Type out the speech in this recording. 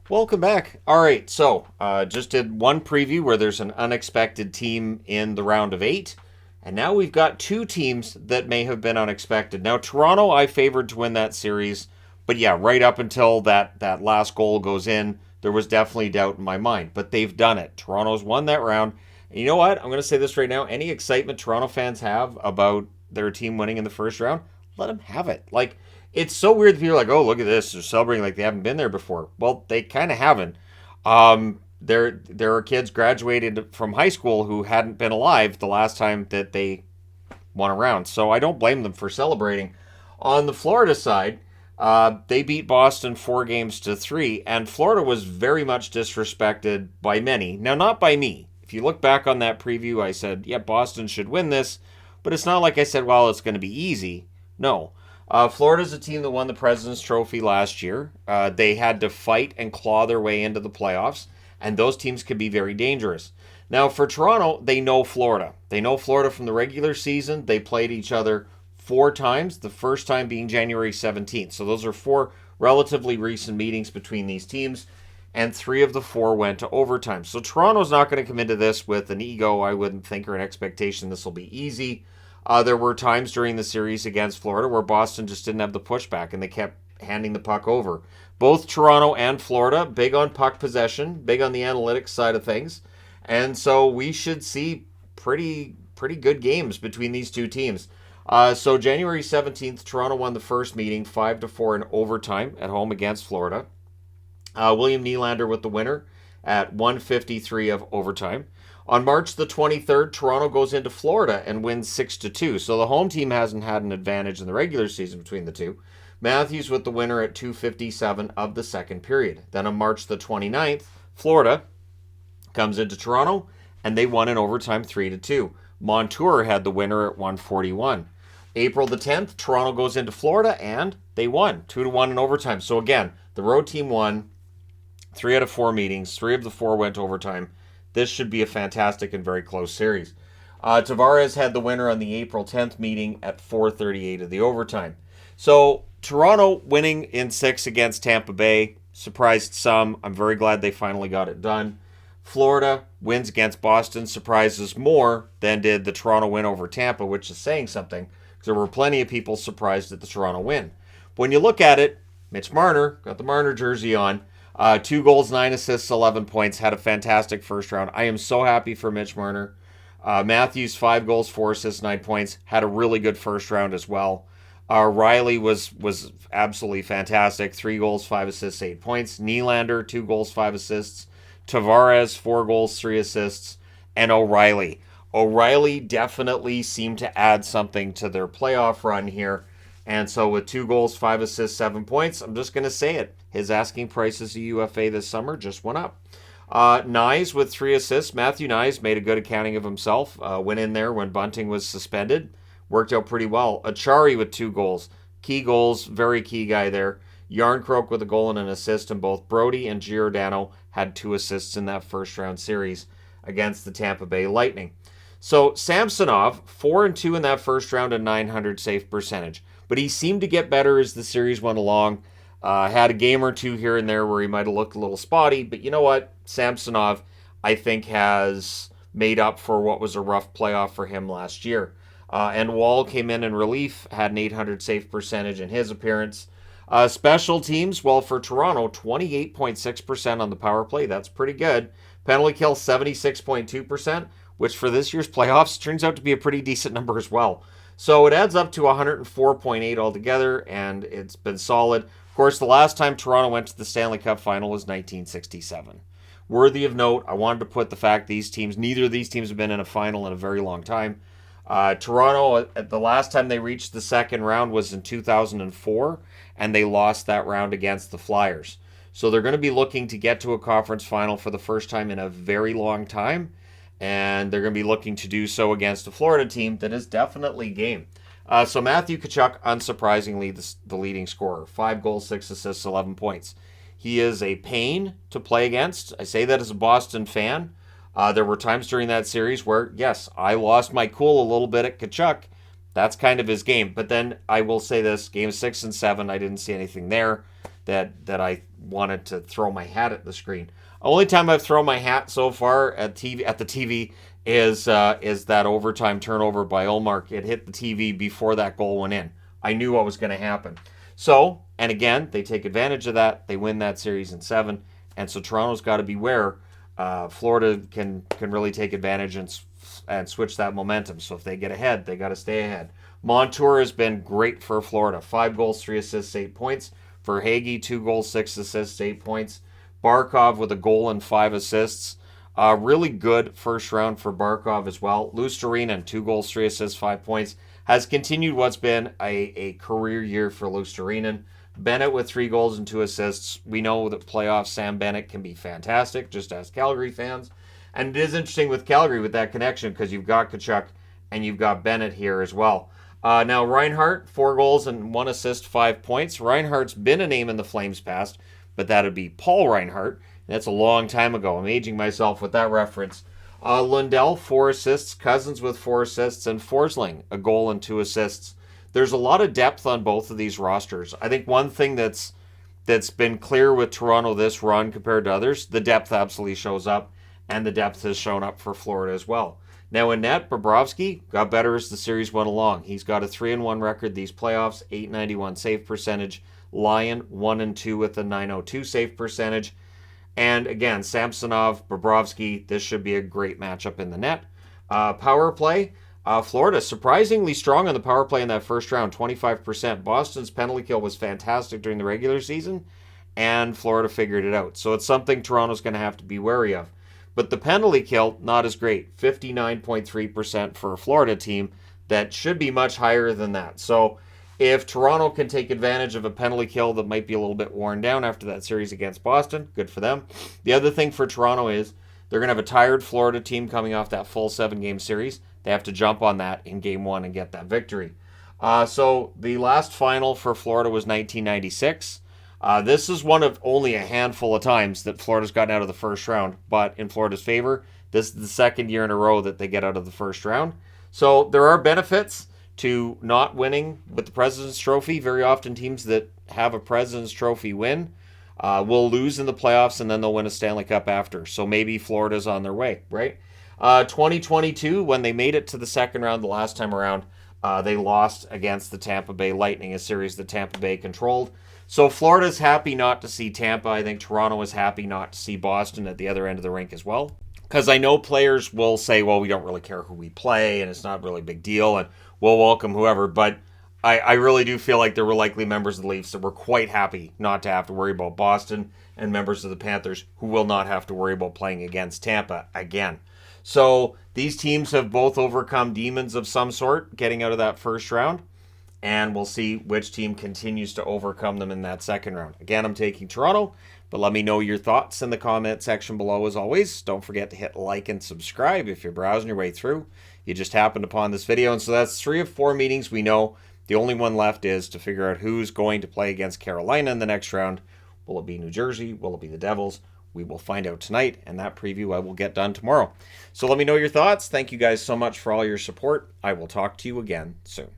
Welcome back. All right, so just did one preview where there's an unexpected team in the round of eight, and now we've got two teams that may have been unexpected. Now, Toronto, I favored to win that series, but yeah, right up until that last goal goes in, there was definitely doubt in my mind. But they've done it. Toronto's won that round, and you know what? I'm going to say this right now: any excitement Toronto fans have about their team winning in the first round, let them have it. Like, it's so weird that people are like, oh, look at this. They're celebrating like they haven't been there before. Well, they kind of haven't. There are kids graduated from high school who hadn't been alive the last time that they won a round. So I don't blame them for celebrating. On the Florida side, they beat Boston 4 games to 3, and Florida was very much disrespected by many. Now, not by me. If you look back on that preview, I said, yeah, Boston should win this, but it's not like I said, well, it's going to be easy. No. Florida's a team that won the President's Trophy last year. They had to fight and claw their way into the playoffs, and those teams can be very dangerous. Now, for Toronto, they know Florida. They know Florida from the regular season. They played each other 4 times, the first time being January 17th. So those are 4 relatively recent meetings between these teams, and 3 of the 4 went to overtime. So Toronto's not going to come into this with an ego, I wouldn't think, or an expectation this will be easy. There were times during the series against Florida where Boston just didn't have the pushback and they kept handing the puck over. Both Toronto and Florida, big on puck possession, big on the analytics side of things. And so we should see pretty good games between these two teams. So January 17th, Toronto won the first meeting 5-4 in overtime at home against Florida. William Nylander with the winner at 1:53 of overtime. On March the 23rd, Toronto goes into Florida and wins 6-2. So the home team hasn't had an advantage in the regular season between the two. Matthews with the winner at 2:57 of the second period. Then on March the 29th, Florida comes into Toronto and they won in overtime 3-2. Montour had the winner at 1:41. April the 10th, Toronto goes into Florida and they won 2-1 in overtime. So again, the road team won 3 out of 4 meetings. 3 of the 4 went to overtime. This should be a fantastic and very close series. Tavares had the winner on the April 10th meeting at 4:38 of the overtime. So Toronto winning in 6 against Tampa Bay surprised some. I'm very glad they finally got it done. Florida wins against Boston surprises more than did the Toronto win over Tampa, which is saying something because there were plenty of people surprised at the Toronto win. But when you look at it, Mitch Marner, got the Marner jersey on, 2 goals, 9 assists, 11 points. Had a fantastic first round. I am so happy for Mitch Marner. Matthews, 5 goals, 4 assists, 9 points. Had a really good first round as well. Riley was absolutely fantastic. 3 goals, 5 assists, 8 points. Nylander, 2 goals, 5 assists. Tavares, 4 goals, 3 assists. And O'Reilly. O'Reilly definitely seemed to add something to their playoff run here. And so with 2 goals, 5 assists, 7 points, I'm just going to say it. His asking price as a UFA this summer just went up. Nyes with 3 assists. Matthew Nyes made a good accounting of himself. Went in there when Bunting was suspended. Worked out pretty well. Achari with 2 goals. Key goals, very key guy there. Yarncroke with a goal and an assist, and both Brody and Giordano had 2 assists in that first round series against the Tampa Bay Lightning. So Samsonov, 4-2 in that first round, a .900 save percentage. But he seemed to get better as the series went along. Had a game or two here and there where he might have looked a little spotty. But you know what? Samsonov, I think, has made up for what was a rough playoff for him last year. And Wall came in relief, had an .800 save percentage in his appearance. Special teams, well, for Toronto, 28.6% on the power play. That's pretty good. Penalty kill, 76.2%, which for this year's playoffs turns out to be a pretty decent number as well. So it adds up to 104.8 altogether, and it's been solid. Of course, the last time Toronto went to the Stanley Cup final was 1967. Worthy of note, I wanted to put the fact neither of these teams have been in a final in a very long time. Toronto, at the last time they reached the second round was in 2004, and they lost that round against the Flyers. So they're going to be looking to get to a conference final for the first time in a very long time, and they're going to be looking to do so against a Florida team that is definitely game. So Matthew Tkachuk, unsurprisingly, the leading scorer. 5 goals, 6 assists, 11 points. He is a pain to play against. I say that as a Boston fan. There were times during that series where, yes, I lost my cool a little bit at Tkachuk. That's kind of his game. But then I will say this, game 6 and 7, I didn't see anything there that I wanted to throw my hat at the screen. Only time I've thrown my hat so far at the TV is that overtime turnover by Ullmark. It hit the TV before that goal went in. I knew what was going to happen. So, and again, they take advantage of that. They win that series in 7. And so Toronto's got to beware. Florida can really take advantage and switch that momentum. So if they get ahead, they got to stay ahead. Montour has been great for Florida. 5 goals, 3 assists, 8 points. Verhaeghe, 2 goals, 6 assists, 8 points. Barkov with a goal and 5 assists. Really good first round for Barkov as well. Luostarinen, 2 goals, 3 assists, 5 points. Has continued what's been a career year for Luostarinen. Bennett with 3 goals and 2 assists. We know that playoff Sam Bennett can be fantastic, just as Calgary fans. And it is interesting with Calgary with that connection because you've got Tkachuk and you've got Bennett here as well. Now, Reinhart, 4 goals and 1 assist, 5 points. Reinhart's been a name in the Flames past, but that would be Paul Reinhart. That's a long time ago. I'm aging myself with that reference. Lundell, 4 assists. Cousins with 4 assists. And Forsling, a goal and 2 assists. There's a lot of depth on both of these rosters. I think one thing that's been clear with Toronto this run compared to others, the depth absolutely shows up, and the depth has shown up for Florida as well. Now in net, Bobrovsky got better as the series went along. He's got a 3-1 record these playoffs, .891 save percentage. Lyon, 1-2 with a .902 save percentage. And again, Samsonov, Bobrovsky, this should be a great matchup in the net. Power play, Florida surprisingly strong on the power play in that first round, 25%. Boston's penalty kill was fantastic during the regular season, and Florida figured it out. So it's something Toronto's going to have to be wary of. But the penalty kill, not as great, 59.3% for a Florida team that should be much higher than that. So if Toronto can take advantage of a penalty kill that might be a little bit worn down after that series against Boston, good for them. The other thing for Toronto is they're going to have a tired Florida team coming off that full 7-game series. They have to jump on that in Game 1 and get that victory. So the last final for Florida was 1996. This is one of only a handful of times that Florida's gotten out of the first round, but in Florida's favor, this is the second year in a row that they get out of the first round. So there are benefits to not winning with the President's Trophy. Very often teams that have a President's Trophy win will lose in the playoffs and then they'll win a Stanley Cup after. So maybe Florida's on their way, right? 2022, when they made it to the second round the last time around, they lost against the Tampa Bay Lightning, a series that Tampa Bay controlled. So Florida's happy not to see Tampa. I think Toronto is happy not to see Boston at the other end of the rink as well. Because I know players will say, well, we don't really care who we play, and it's not really a big deal, and we'll welcome whoever. But I really do feel like there were likely members of the Leafs that were quite happy not to have to worry about Boston, and members of the Panthers who will not have to worry about playing against Tampa again. So these teams have both overcome demons of some sort getting out of that first round. And we'll see which team continues to overcome them in that second round. Again, I'm taking Toronto, but let me know your thoughts in the comment section below as always. Don't forget to hit like and subscribe if you're browsing your way through. You just happened upon this video. And so that's 3 of 4 meetings we know. The only one left is to figure out who's going to play against Carolina in the next round. Will it be New Jersey? Will it be the Devils? We will find out tonight, and that preview I will get done tomorrow. So let me know your thoughts. Thank you guys so much for all your support. I will talk to you again soon.